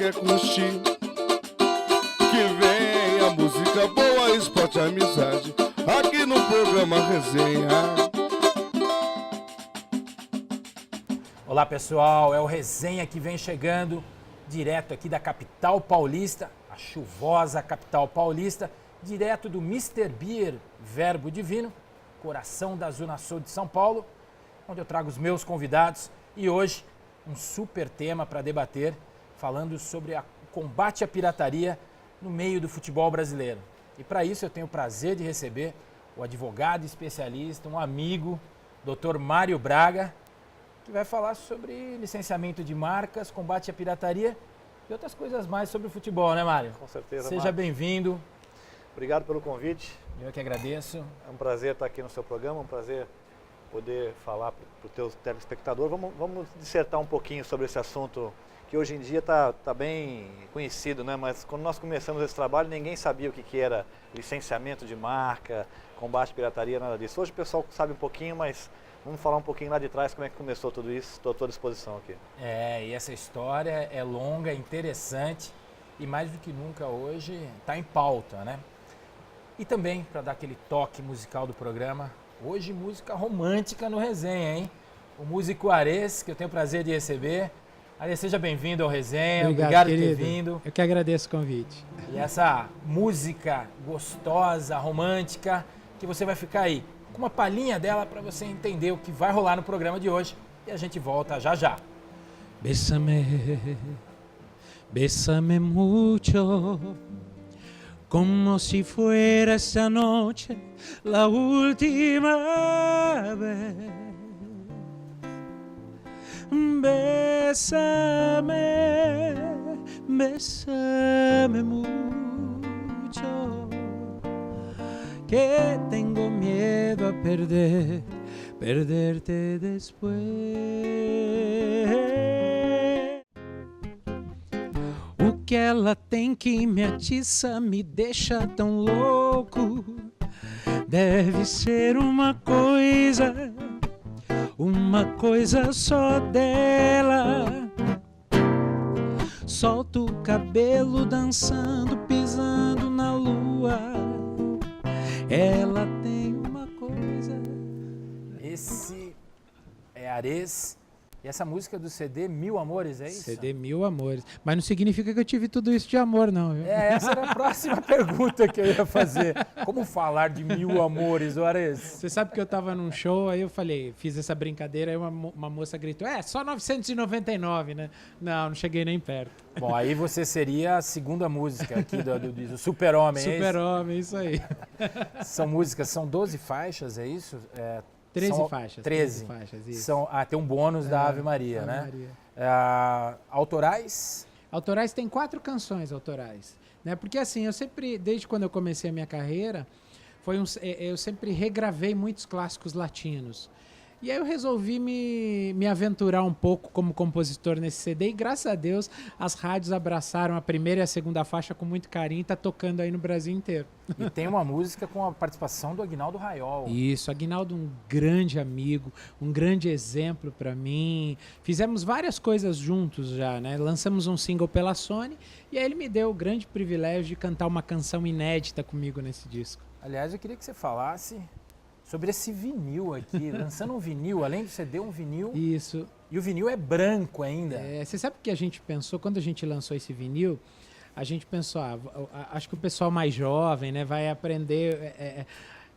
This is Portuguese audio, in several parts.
quer curtir. Que vem a música boa, esporte e amizade, aqui no programa Resenha. Olá pessoal, é o Resenha que vem chegando direto aqui da capital paulista, a chuvosa capital paulista, direto do Mr. Beer Verbo Divino, coração da Zona Sul de São Paulo, onde eu trago os meus convidados e hoje um super tema para debater, falando sobre o combate à pirataria no meio do futebol brasileiro. E para isso eu tenho o prazer de receber o advogado especialista, um amigo, Dr. Mário Braga, que vai falar sobre licenciamento de marcas, combate à pirataria e outras coisas mais sobre o futebol, né, Mário? Com certeza. Seja bem-vindo. Obrigado pelo convite. Eu que agradeço. É um prazer estar aqui no seu programa, um prazer poder falar para o teu telespectador. Vamos dissertar um pouquinho sobre esse assunto que hoje em dia está bem conhecido, né? Mas quando nós começamos esse trabalho, ninguém sabia o que era licenciamento de marca, combate à pirataria, nada disso. Hoje o pessoal sabe um pouquinho, mas vamos falar um pouquinho lá de trás como é que começou tudo isso. Estou à tua disposição aqui. E essa história é longa, interessante e mais do que nunca hoje está em pauta, né? E também, para dar aquele toque musical do programa, hoje música romântica no Resenha, hein? O músico Ares, que eu tenho o prazer de receber. Ares, seja bem-vindo ao Resenha. Obrigado por ter vindo. Eu que agradeço o convite. E essa música gostosa, romântica, que você vai ficar aí com uma palhinha dela para você entender o que vai rolar no programa de hoje. E a gente volta já já. Bésame, bésame mucho, como si fuera esta noche la última vez. Bésame, bésame mucho, que tengo miedo a perderte después. O que ela tem que me atiça, me deixa tão louco. Deve ser uma coisa só dela. Solta o cabelo dançando, pisando na lua. Ela tem uma coisa. Esse é Ares. E essa música do CD Mil Amores, é isso? CD Mil Amores. Mas não significa que eu tive tudo isso de amor, não. Viu? Essa era a próxima pergunta que eu ia fazer. Como falar de mil amores, Ares? Você sabe que eu tava num show, aí eu falei, fiz essa brincadeira, aí uma moça gritou, só 999, né? Não cheguei nem perto. Bom, aí você seria a segunda música aqui do Super-Homem, é isso? Super-Homem, isso aí. São 12 faixas, é isso? 13 faixas. 13 faixas, isso. Tem um bônus da Ave Maria, Ave né? Maria. Autorais? Autorais tem 4 canções autorais, né? Porque assim, eu sempre, desde quando eu comecei a minha carreira, eu sempre regravei muitos clássicos latinos. E aí eu resolvi me aventurar um pouco como compositor nesse CD e graças a Deus as rádios abraçaram a primeira e a segunda faixa com muito carinho e tá tocando aí no Brasil inteiro. E tem uma música com a participação do Aguinaldo Raiol. Isso, Aguinaldo um grande amigo, um grande exemplo para mim. Fizemos várias coisas juntos já, né? Lançamos um single pela Sony e aí ele me deu o grande privilégio de cantar uma canção inédita comigo nesse disco. Aliás, eu queria que você falasse sobre esse vinil aqui, lançando um vinil, além do CD, um vinil. Isso. E o vinil é branco ainda. Você sabe o que a gente pensou quando a gente lançou esse vinil? A gente pensou, acho que o pessoal mais jovem, né, vai aprender.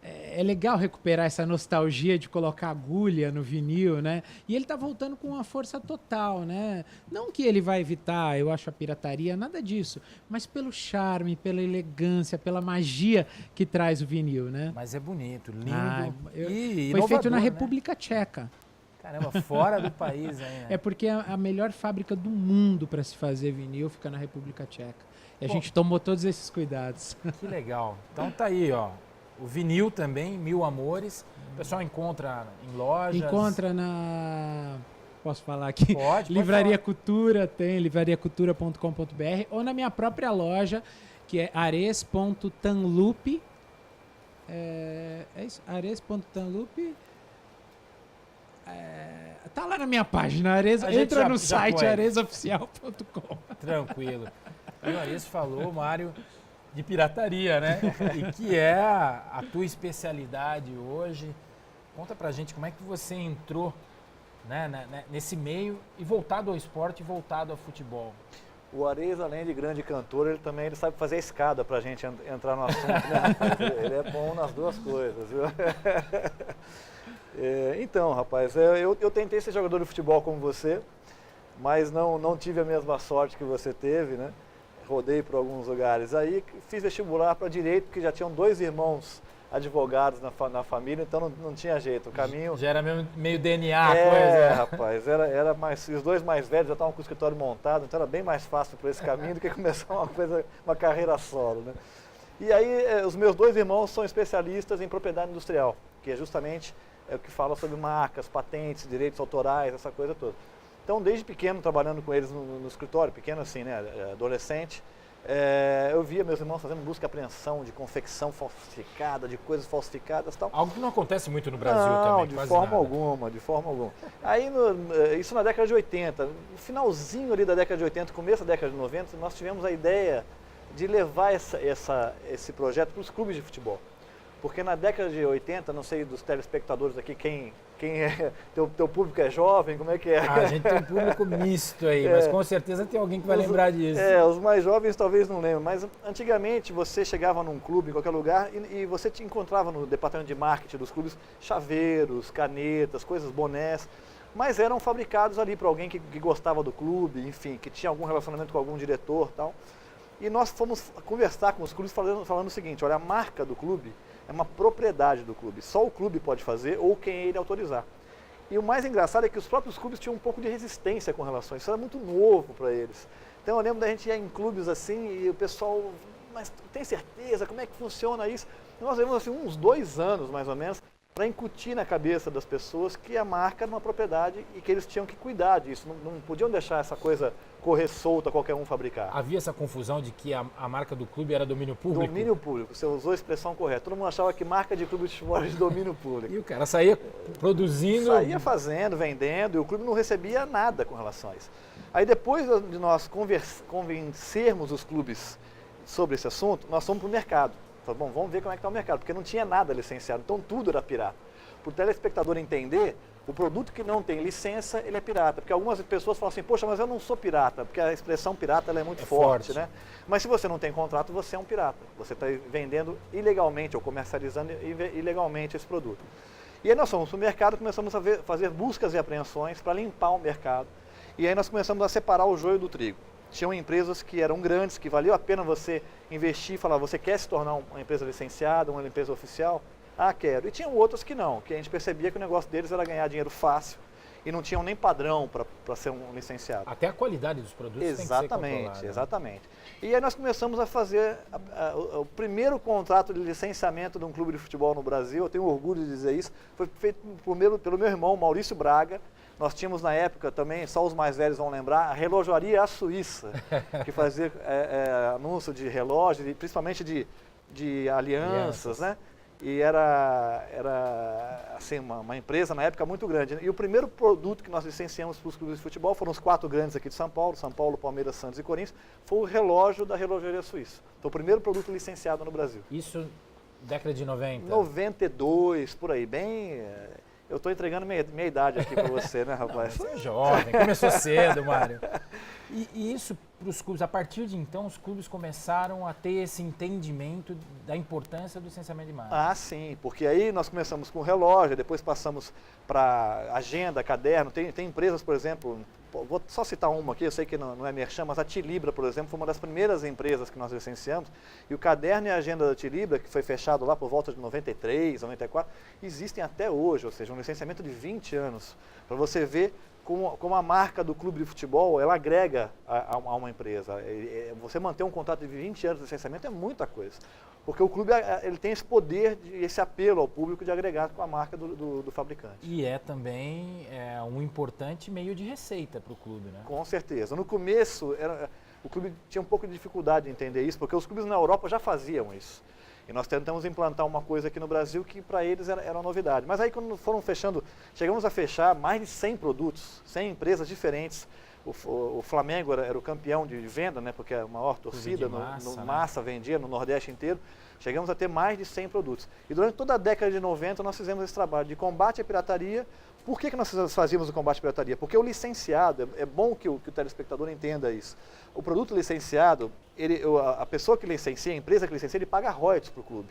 É legal recuperar essa nostalgia de colocar agulha no vinil, né? E ele tá voltando com uma força total, né? Não que ele vai evitar, eu acho, a pirataria, nada disso. Mas pelo charme, pela elegância, pela magia que traz o vinil, né? Mas é bonito, lindo e foi feito na República Tcheca. Caramba, fora do país ainda. É porque a melhor fábrica do mundo para se fazer vinil fica na República Tcheca. E a gente tomou todos esses cuidados. Que legal. Então tá aí, ó. O vinil também, Mil Amores. O pessoal encontra em lojas? Encontra na... Posso falar aqui? Pode Livraria falar. Cultura, tem livrariacultura.com.br ou na minha própria loja, que é ares.tanlup. É isso? Ares.tanlup. Tá lá na minha página, entra no site aresoficial.com. Tranquilo. O Juarez falou, Mário, de pirataria, né? E que é a tua especialidade hoje. Conta pra gente como é que você entrou, né, nesse meio e voltado ao esporte e voltado ao futebol. O Juarez, além de grande cantor, ele sabe fazer a escada pra gente entrar no assunto, né, rapaz? Ele é bom nas duas coisas, viu? Então, rapaz, eu tentei ser jogador de futebol como você, mas não tive a mesma sorte que você teve, né? Rodei por alguns lugares. Aí fiz vestibular para direito, porque já tinham 2 irmãos advogados na família, então não tinha jeito. O caminho... Já era meio DNA a coisa. Rapaz, era mais... Os 2 mais velhos já estavam com o escritório montado, então era bem mais fácil por esse caminho do que começar uma carreira solo, né? E aí, os meus 2 irmãos são especialistas em propriedade industrial, que é justamente o que fala sobre marcas, patentes, direitos autorais, essa coisa toda. Então, desde pequeno, trabalhando com eles no escritório, pequeno assim, né, adolescente, eu via meus irmãos fazendo busca e apreensão de confecção falsificada, de coisas falsificadas e tal. Algo que não acontece muito no Brasil também, Não, de forma nada. alguma, de forma alguma. Aí, isso na década de 80, no finalzinho ali da década de 80, começo da década de 90, nós tivemos a ideia de levar esse projeto para os clubes de futebol. Porque na década de 80, não sei dos telespectadores aqui, quem é, teu público é jovem, como é que é? A gente tem um público misto aí, mas com certeza tem alguém que vai lembrar disso. Os mais jovens talvez não lembrem, mas antigamente você chegava num clube, em qualquer lugar, e você te encontrava no departamento de marketing dos clubes chaveiros, canetas, coisas, bonés, mas eram fabricados ali para alguém que gostava do clube, enfim, que tinha algum relacionamento com algum diretor e tal. E nós fomos conversar com os clubes falando o seguinte, olha, a marca do clube é uma propriedade do clube, só o clube pode fazer ou quem ele autorizar. E o mais engraçado é que os próprios clubes tinham um pouco de resistência com relação a isso, era muito novo para eles. Então eu lembro da gente ir em clubes assim e o pessoal, mas tem certeza, como é que funciona isso? E nós levamos assim uns 2 anos mais ou menos para incutir na cabeça das pessoas que a marca era uma propriedade e que eles tinham que cuidar disso, não podiam deixar essa coisa correr solta, qualquer um fabricar. Havia essa confusão de que a marca do clube era domínio público? Domínio público, você usou a expressão correta. Todo mundo achava que marca de clube de futebol era de domínio público. E o cara saía produzindo... Saía fazendo, vendendo, e o clube não recebia nada com relação a isso. Aí depois de nós convencermos os clubes sobre esse assunto, nós fomos para o mercado. Falamos, bom, vamos ver como é que está o mercado, porque não tinha nada licenciado, então tudo era pirata. Para o telespectador entender, o produto que não tem licença, ele é pirata. Porque algumas pessoas falam assim, poxa, mas eu não sou pirata, porque a expressão pirata ela é muito forte, né? Mas se você não tem contrato, você é um pirata. Você está vendendo ilegalmente ou comercializando ilegalmente esse produto. E aí nós fomos para o mercado, começamos a fazer buscas e apreensões para limpar o mercado. E aí nós começamos a separar o joio do trigo. Tinham empresas que eram grandes, que valia a pena você investir e falar, você quer se tornar uma empresa licenciada, uma empresa oficial? Ah, quero. E tinham outras que não, que a gente percebia que o negócio deles era ganhar dinheiro fácil e não tinham nem padrão para ser um licenciado. Até a qualidade dos produtos tem que ser controlada. Exatamente. E aí nós começamos a fazer o primeiro contrato de licenciamento de um clube de futebol no Brasil, eu tenho orgulho de dizer isso, foi feito pelo meu irmão Maurício Braga. Nós tínhamos na época também, só os mais velhos vão lembrar, a Relojoaria Suíça, que fazia anúncio de relógio, principalmente de alianças, né? E era assim, uma empresa na época muito grande. E o primeiro produto que nós licenciamos para os clubes de futebol foram os 4 grandes aqui de São Paulo, Palmeiras, Santos e Corinthians, foi o relógio da Relojoaria Suíça. Então o primeiro produto licenciado no Brasil. Isso década de 90? 92, por aí, bem... Eu estou entregando minha idade aqui para você, né, rapaz? Você é jovem, começou cedo, Mário. E isso para os clubes, a partir de então, os clubes começaram a ter esse entendimento da importância do licenciamento de marca. Ah, sim, porque aí nós começamos com relógio, depois passamos para agenda, caderno. Tem empresas, por exemplo, vou só citar uma aqui, eu sei que não é merchan, mas a Tilibra, por exemplo, foi uma das primeiras empresas que nós licenciamos. E o caderno e a agenda da Tilibra, que foi fechado lá por volta de 93, 94, existem até hoje, ou seja, um licenciamento de 20 anos. Para você ver como a marca do clube de futebol, ela agrega a uma empresa. Você manter um contrato de 20 anos de licenciamento é muita coisa. Porque o clube ele tem esse poder, esse apelo ao público de agregar com a marca do fabricante. E é também um importante meio de receita para o clube, né? Com certeza. No começo, o clube tinha um pouco de dificuldade de entender isso, porque os clubes na Europa já faziam isso. E nós tentamos implantar uma coisa aqui no Brasil que para eles era uma novidade. Mas aí quando foram fechando, chegamos a fechar mais de 100 produtos, 100 empresas diferentes O Flamengo era o campeão de venda, né, porque é a maior torcida, massa vendia no Nordeste inteiro. Chegamos a ter mais de 100 produtos. E durante toda a década de 90 nós fizemos esse trabalho de combate à pirataria. Por que nós fazíamos o combate à pirataria? Porque o licenciado, é bom que o telespectador entenda isso. O produto licenciado, a pessoa que licencia, a empresa que licencia, ele paga royalties para o clube.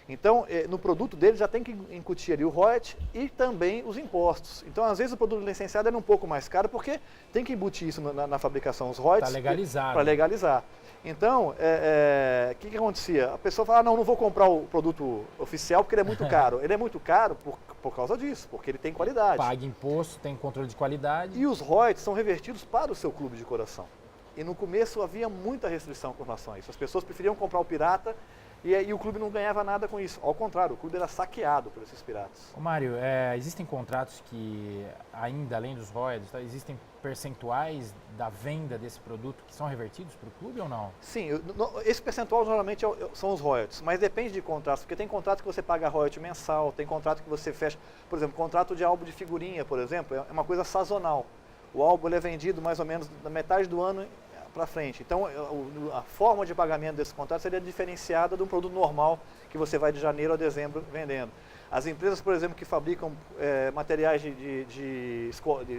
Então, no produto dele já tem que incutir ali o royalties e também os impostos. Então, às vezes o produto licenciado é um pouco mais caro porque tem que embutir isso na fabricação, os royalties. Para legalizar. Para legalizar. Então, o que acontecia? A pessoa fala, não vou comprar o produto oficial porque ele é muito caro. Ele é muito caro por causa disso, porque ele tem qualidade. Paga imposto, tem controle de qualidade. E os royalties são revertidos para o seu clube de coração. E no começo havia muita restrição com relação a isso. As pessoas preferiam comprar o pirata e o clube não ganhava nada com isso. Ao contrário, o clube era saqueado por esses piratas. Ô Mário, existem contratos que, ainda além dos royalties, existem percentuais da venda desse produto que são revertidos para o clube ou não? Sim, esse percentual geralmente são os royalties, mas depende de contratos, porque tem contrato que você paga royalty mensal, tem contrato que você fecha, por exemplo, contrato de álbum de figurinha, por exemplo, é uma coisa sazonal. O álbum ele é vendido mais ou menos na metade do ano para frente. Então, a forma de pagamento desse contrato seria diferenciada de um produto normal que você vai de janeiro a dezembro vendendo. As empresas, por exemplo, que fabricam materiais de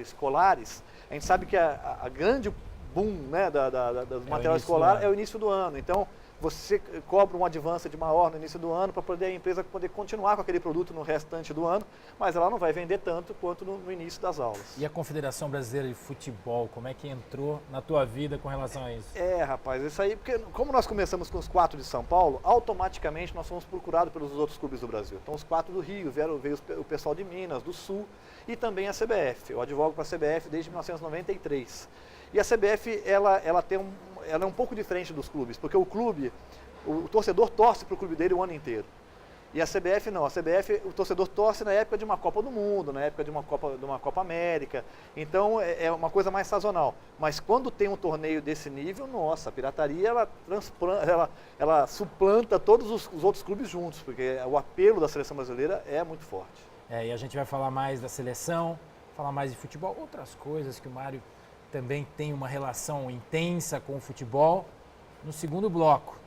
escolares, a gente sabe que a grande boom, né, do material escolar é o início do ano. Então, você cobra um advance de maior no início do ano para poder a empresa poder continuar com aquele produto no restante do ano, mas ela não vai vender tanto quanto no início das aulas. E a Confederação Brasileira de Futebol, como é que entrou na tua vida com relação a isso? Rapaz, isso aí, porque como nós começamos com os 4 de São Paulo, automaticamente nós fomos procurados pelos outros clubes do Brasil. Então os 4 do Rio, veio o pessoal de Minas, do Sul e também a CBF. Eu advogo para a CBF desde 1993. E a CBF, ela é um pouco diferente dos clubes, porque o torcedor torce para o clube dele o ano inteiro. E a CBF não, o torcedor torce na época de uma Copa do Mundo, na época de uma Copa América. Então é uma coisa mais sazonal. Mas quando tem um torneio desse nível, nossa, a pirataria ela suplanta todos os outros clubes juntos, porque o apelo da seleção brasileira é muito forte. E a gente vai falar mais da seleção, falar mais de futebol, outras coisas que o Mário também tem uma relação intensa com o futebol no segundo bloco.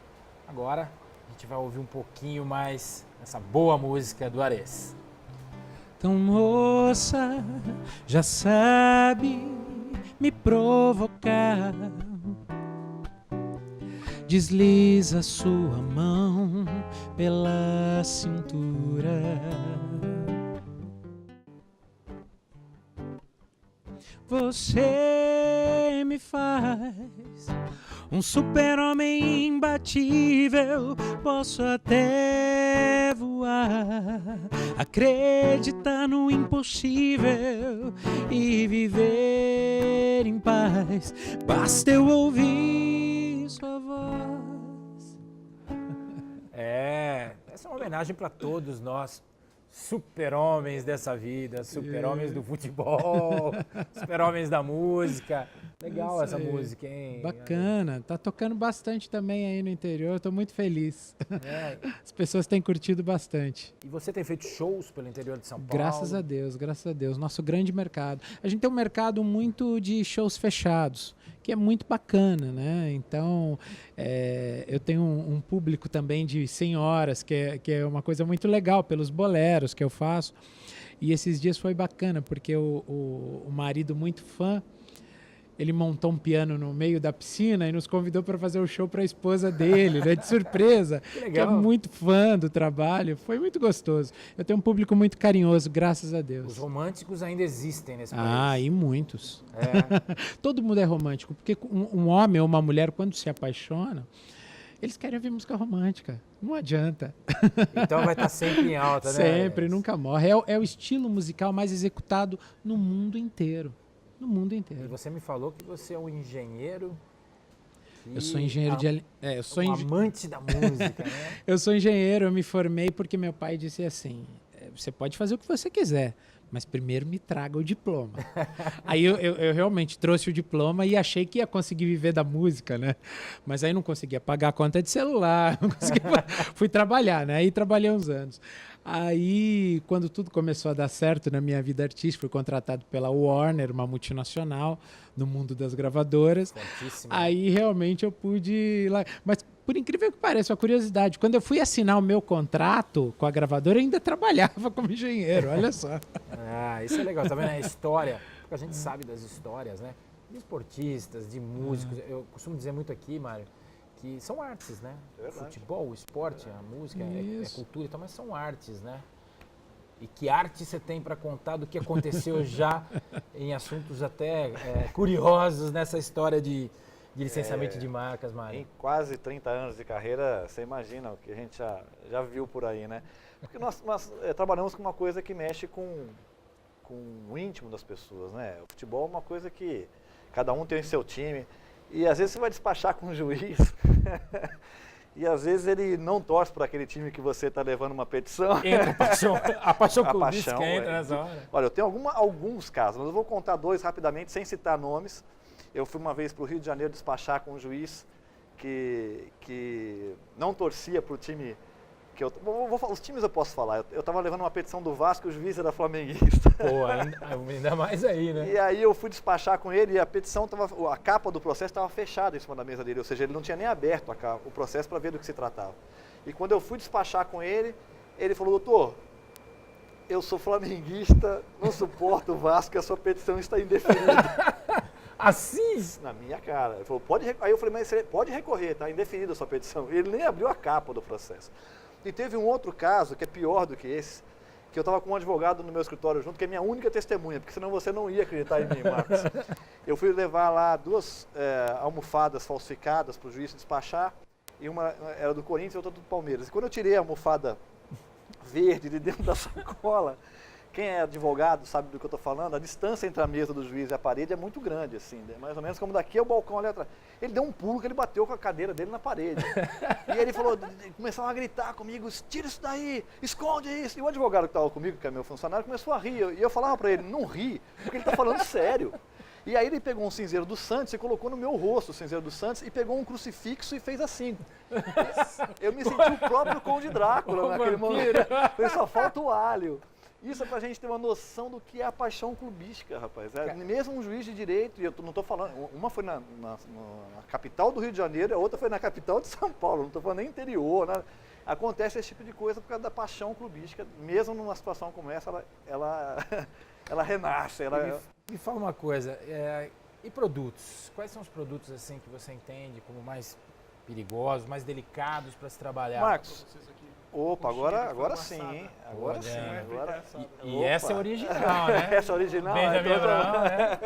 Agora a gente vai ouvir um pouquinho mais essa boa música do Ares. Então, moça, já sabe me provocar. Desliza sua mão pela cintura. Você me faz um super-homem imbatível. Posso até voar, acreditar no impossível e viver em paz. Basta eu ouvir sua voz. Essa é uma homenagem para todos nós. Super-homens dessa vida, super-homens do futebol, super-homens da música. Legal essa música, hein? Bacana. Tá tocando bastante também aí no interior. Eu tô muito feliz. As pessoas têm curtido bastante. E você tem feito shows pelo interior de São Paulo? Graças a Deus, graças a Deus. Nosso grande mercado. A gente tem um mercado muito de shows fechados, que é muito bacana, né? Então, eu tenho um público também de senhoras, que é uma coisa muito legal, pelos boleros que eu faço. E esses dias foi bacana, porque o marido muito fã, ele montou um piano no meio da piscina e nos convidou para fazer o show para a esposa dele, né? De surpresa. Que legal. Que é muito fã do trabalho. Foi muito gostoso. Eu tenho um público muito carinhoso, graças a Deus. Os românticos ainda existem nesse país. E muitos. Todo mundo é romântico, porque um homem ou uma mulher, quando se apaixona, eles querem ouvir música romântica. Não adianta. Então vai estar sempre em alta, né? Sempre, nunca morre. É o estilo musical mais executado no mundo inteiro. No mundo inteiro. E você me falou que você é um engenheiro. Eu sou engenheiro de... eu sou amante da música, né? Eu sou engenheiro, eu me formei porque meu pai disse assim, você pode fazer o que você quiser, mas primeiro me traga o diploma. Aí eu realmente trouxe o diploma e achei que ia conseguir viver da música, né? Mas aí não conseguia pagar a conta de celular, não conseguia... Fui trabalhar, né? Aí trabalhei uns anos. Aí, quando tudo começou a dar certo na minha vida artística, fui contratado pela Warner, uma multinacional no mundo das gravadoras. Fortíssimo. Aí realmente eu pude ir lá. Mas por incrível que pareça, uma curiosidade, quando eu fui assinar o meu contrato com a gravadora, eu ainda trabalhava como engenheiro, olha só. Ah, isso é legal, tá vendo? A história, porque a gente sabe das histórias, né? De esportistas, de músicos. Eu costumo dizer muito aqui, Mário, que são artes, né? É verdade. Futebol, o esporte, a música, é Isso. cultura e tal, mas são artes, né? E que arte você tem para contar do que aconteceu já em assuntos até curiosos nessa história de licenciamento de marcas, Mário? Em quase 30 anos de carreira, você imagina o que a gente já viu por aí, né? Porque nós trabalhamos com uma coisa que mexe com o íntimo das pessoas, né? O futebol é uma coisa que cada um tem o seu time e às vezes você vai despachar com um juiz e às vezes ele não torce para aquele time que você está levando uma petição. Entra a paixão clubística paixão, entra nessa hora. Olha, eu tenho alguns casos, mas eu vou contar dois rapidamente, sem citar nomes. Eu fui uma vez para o Rio de Janeiro despachar com um juiz que não torcia para o time que eu... os times eu posso falar. Eu estava levando uma petição do Vasco e o juiz era flamenguista. Pô, ainda mais aí, né? E aí eu fui despachar com ele e a petição a capa do processo estava fechada em cima da mesa dele, ou seja, ele não tinha nem aberto o processo para ver do que se tratava. E quando eu fui despachar com ele, ele falou: doutor, eu sou flamenguista, não suporto o Vasco, a sua petição está indeferida. Assim? Na minha cara. Ele falou, aí eu falei, mas você pode recorrer, está indeferida a sua petição. Ele nem abriu a capa do processo. E teve um outro caso, que é pior do que esse, que eu estava com um advogado no meu escritório junto, que é minha única testemunha, porque senão você não ia acreditar em mim, Marcos. Eu fui levar lá duas almofadas falsificadas para o juiz despachar, e uma era do Corinthians e outra do Palmeiras. E quando eu tirei a almofada verde de dentro da sacola, quem é advogado sabe do que eu estou falando, a distância entre a mesa do juiz e a parede é muito grande, assim, né? Mais ou menos como daqui é o balcão ali atrás. Ele deu um pulo que ele bateu com a cadeira dele na parede. E ele falou, começaram a gritar comigo, tira isso daí, esconde isso. E o advogado que estava comigo, que é meu funcionário, começou a rir. E eu falava para ele, não ri, porque ele está falando sério. E aí ele pegou um cinzeiro do Santos e colocou no meu rosto o cinzeiro do Santos e pegou um crucifixo e fez assim. Eu me senti o próprio Conde Drácula naquele momento. Só falta o alho. Isso é pra gente ter uma noção do que é a paixão clubística, rapaz. Mesmo um juiz de direito, e eu não estou falando, uma foi na capital do Rio de Janeiro, a outra foi na capital de São Paulo, não estou falando nem interior, nada. Acontece esse tipo de coisa por causa da paixão clubística, mesmo numa situação como essa, ela renasce. Me fala uma coisa, e produtos? Quais são os produtos assim que você entende como mais perigosos, mais delicados para se trabalhar? Marcos, opa, agora sim, hein? Agora sim. E essa é original, né? Essa é original? Benjamin Abraão, né?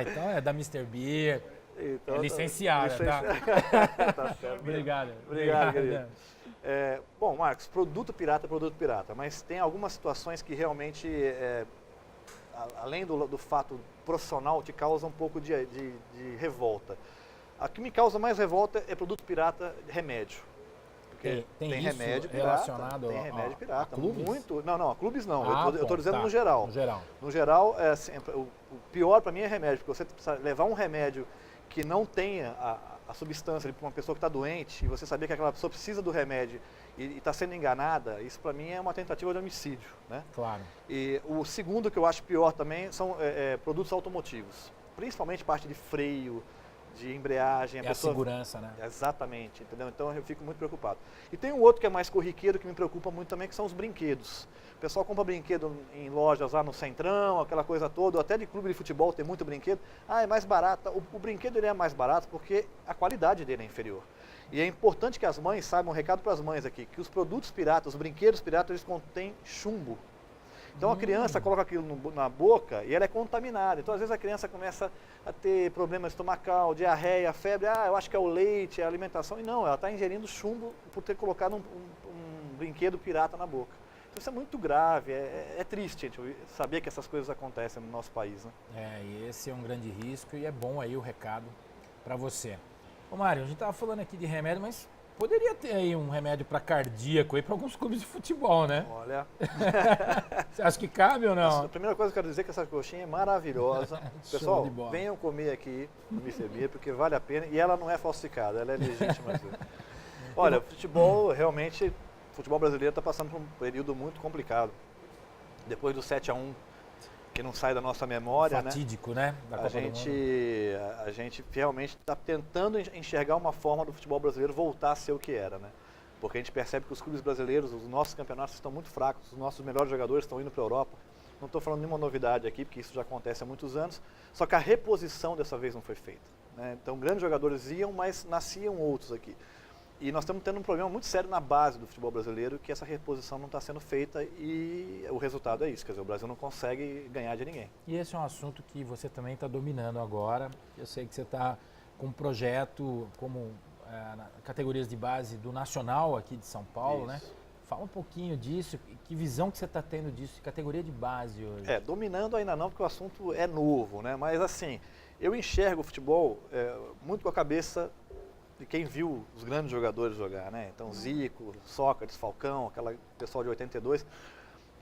Então é da Mr. Beer. Então, é licenciada, tá? Tá certo. Obrigado, querido. Bom, Marcos, produto pirata é produto pirata, mas tem algumas situações que realmente, além do fato profissional, te causa um pouco de revolta. A que me causa mais revolta é produto pirata de remédio. Tem isso remédio pirata, relacionado tem remédio pirata. A clubes? Muito, não, a clubes não. Eu estou dizendo tá, no geral. No geral. No geral, o pior para mim é remédio, porque você precisa levar um remédio que não tenha a substância para uma pessoa que está doente e você saber que aquela pessoa precisa do remédio e está sendo enganada, isso para mim é uma tentativa de homicídio, né? Claro. E o segundo que eu acho pior também são produtos automotivos, principalmente parte de freio, de embreagem. A segurança, né? Exatamente, entendeu? Então eu fico muito preocupado. E tem um outro que é mais corriqueiro, que me preocupa muito também, que são os brinquedos. O pessoal compra brinquedo em lojas lá no Centrão, aquela coisa toda, ou até de clube de futebol tem muito brinquedo. É mais barato. O brinquedo ele é mais barato porque a qualidade dele é inferior. E é importante que as mães saibam, um recado para as mães aqui, que os produtos piratas, os brinquedos piratas, eles contêm chumbo. Então a criança coloca aquilo na boca e ela é contaminada. Então às vezes a criança começa a ter problema estomacal, diarreia, febre. Eu acho que é o leite, é a alimentação. E não, ela está ingerindo chumbo por ter colocado um brinquedo pirata na boca. Então isso é muito grave, é triste, gente, saber que essas coisas acontecem no nosso país, né? E esse é um grande risco e é bom aí o recado para você. Ô Mário, a gente estava falando aqui de remédio, mas poderia ter aí um remédio para cardíaco aí para alguns clubes de futebol, né? Olha. Você acha que cabe ou não? A primeira coisa que eu quero dizer é que essa coxinha é maravilhosa. Pessoal, venham comer aqui no Mr. Beer, porque vale a pena. E ela não é falsificada, ela é legítima. Olha, o futebol realmente futebol brasileiro está passando por um período muito complicado. Depois do 7-1, que não sai da nossa memória, fatídico, né? Da A Copa do Mundo. gente realmente está tentando enxergar uma forma do futebol brasileiro voltar a ser o que era, né? Porque a gente percebe que os clubes brasileiros, os nossos campeonatos estão muito fracos, os nossos melhores jogadores estão indo para a Europa. Não estou falando nenhuma novidade aqui, porque isso já acontece há muitos anos, só que a reposição dessa vez não foi feita, né? Então, grandes jogadores iam, mas nasciam outros aqui. E nós estamos tendo um problema muito sério na base do futebol brasileiro, que essa reposição não está sendo feita e o resultado é isso, quer dizer, o Brasil não consegue ganhar de ninguém. E esse é um assunto que você também está dominando agora. Eu sei que você está com um projeto como categorias de base do Nacional aqui de São Paulo, né? Fala um pouquinho disso, que visão que você está tendo disso, de categoria de base hoje? Dominando ainda não, porque o assunto é novo, né? Mas assim, eu enxergo o futebol muito com a cabeça de quem viu os grandes jogadores jogar, né? Então, Zico, Sócrates, Falcão, aquela pessoal de 82.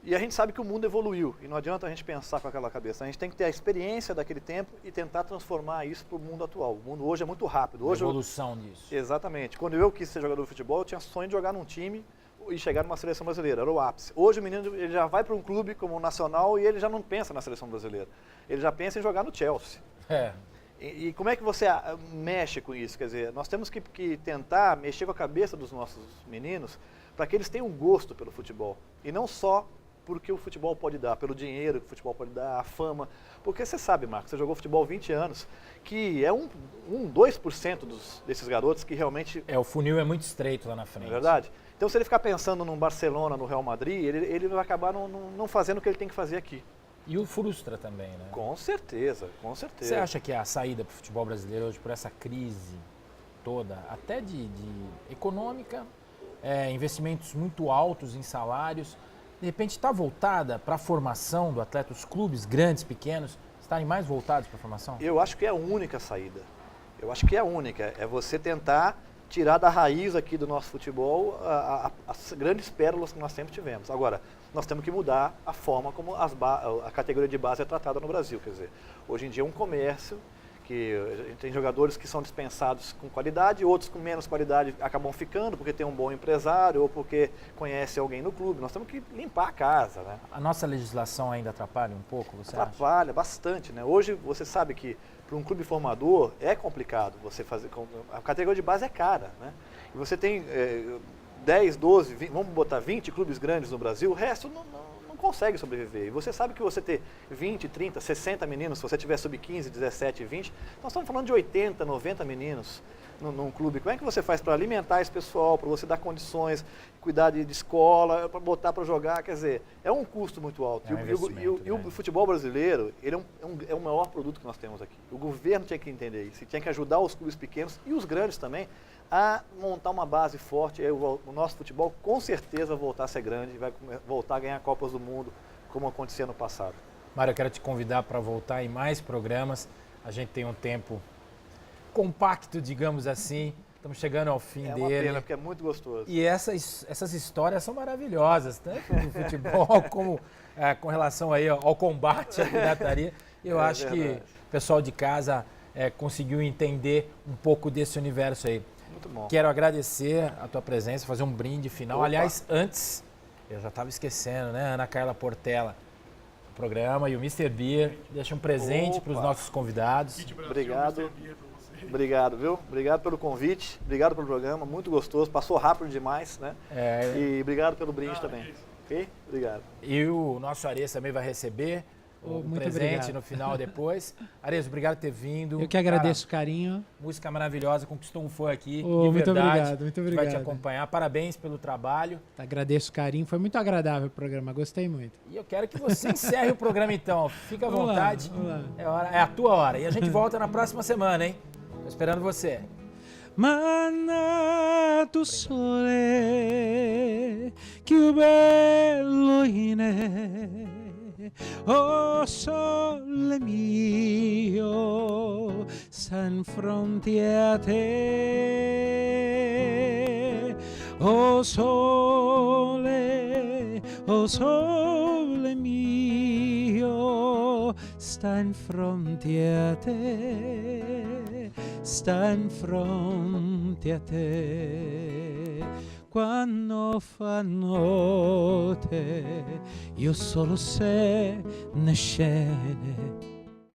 E a gente sabe que o mundo evoluiu e não adianta a gente pensar com aquela cabeça. A gente tem que ter a experiência daquele tempo e tentar transformar isso para o mundo atual. O mundo hoje é muito rápido. Hoje a evolução disso. Exatamente. Quando eu quis ser jogador de futebol, eu tinha sonho de jogar num time e chegar numa seleção brasileira. Era o ápice. Hoje o menino ele já vai para um clube como o Nacional e ele já não pensa na seleção brasileira. Ele já pensa em jogar no Chelsea. E como é que você mexe com isso? Quer dizer, nós temos que tentar mexer com a cabeça dos nossos meninos para que eles tenham um gosto pelo futebol. E não só porque o futebol pode dar, pelo dinheiro que o futebol pode dar, a fama. Porque você sabe, Marcos, você jogou futebol 20 anos, que é 2% desses garotos que realmente... O funil é muito estreito lá na frente. É verdade? Então, se ele ficar pensando num Barcelona, no Real Madrid, ele vai acabar não fazendo o que ele tem que fazer aqui. E o frustra também, né? Com certeza, com certeza. Você acha que a saída para o futebol brasileiro hoje, por essa crise toda, até de econômica, investimentos muito altos em salários, de repente está voltada para a formação do atleta, os clubes grandes, pequenos, estarem mais voltados para a formação? Eu acho que é a única saída. Eu acho que é a única. É você tentar tirar da raiz aqui do nosso futebol as grandes pérolas que nós sempre tivemos. Agora, nós temos que mudar a forma como a categoria de base é tratada no Brasil. Quer dizer, hoje em dia é um comércio que a gente tem jogadores que são dispensados com qualidade, outros com menos qualidade acabam ficando porque tem um bom empresário ou porque conhece alguém no clube. Nós temos que limpar a casa, né? A nossa legislação ainda atrapalha um pouco, você acha? Atrapalha bastante, né? Hoje você sabe que para um clube formador é complicado você fazer, a categoria de base é cara, né? E você tem 10, 12, 20, vamos botar 20 clubes grandes no Brasil, o resto não consegue sobreviver. E você sabe que você ter 20, 30, 60 meninos, se você tiver sub-15, 17, 20, nós estamos falando de 80, 90 meninos num clube. Como é que você faz para alimentar esse pessoal, para você dar condições, cuidar de escola, para botar para jogar? Quer dizer, é um custo muito alto. E o futebol brasileiro, ele é o maior produto que nós temos aqui. O governo tinha que entender isso, tinha que ajudar os clubes pequenos e os grandes também a montar uma base forte. O nosso futebol com certeza voltar a ser grande, vai voltar a ganhar Copas do Mundo, como acontecia no passado. Mário, eu quero te convidar para voltar em mais programas. A gente tem um tempo compacto, digamos assim. Estamos chegando ao fim dele. É uma pena, porque é muito gostoso. E essas histórias são maravilhosas, tanto no futebol como com relação aí ao combate à pirataria. Eu acho que o pessoal de casa conseguiu entender um pouco desse universo aí. Muito bom. Quero agradecer a tua presença, fazer um brinde final. Opa. Aliás, antes, eu já estava esquecendo, né? Ana Carla Portela, o programa, e o Mr. Beer deixa um presente para os nossos convidados. Obrigado. Obrigado, viu? Obrigado pelo convite, obrigado pelo programa, muito gostoso, passou rápido demais, né? E obrigado pelo brinde também. Ok? Obrigado. E o nosso Ares também vai receber um presente no final depois. Ares, obrigado por ter vindo. Eu que agradeço o carinho. Música maravilhosa, conquistou um fã aqui. De muito verdade. Obrigado, muito obrigado. Vai te acompanhar. Parabéns pelo trabalho. Agradeço o carinho, foi muito agradável o programa, gostei muito. E eu quero que você encerre o programa então. Fica à vontade. Vamos lá. É a tua hora. E a gente volta na próxima semana, hein? Tô esperando você. Manna tu sole, che bello inè, oh sole mio, sta in fronte a te, oh sole mio, sta in fronte a te, sta in fronte a te. quando fa notte, io solo se ne scende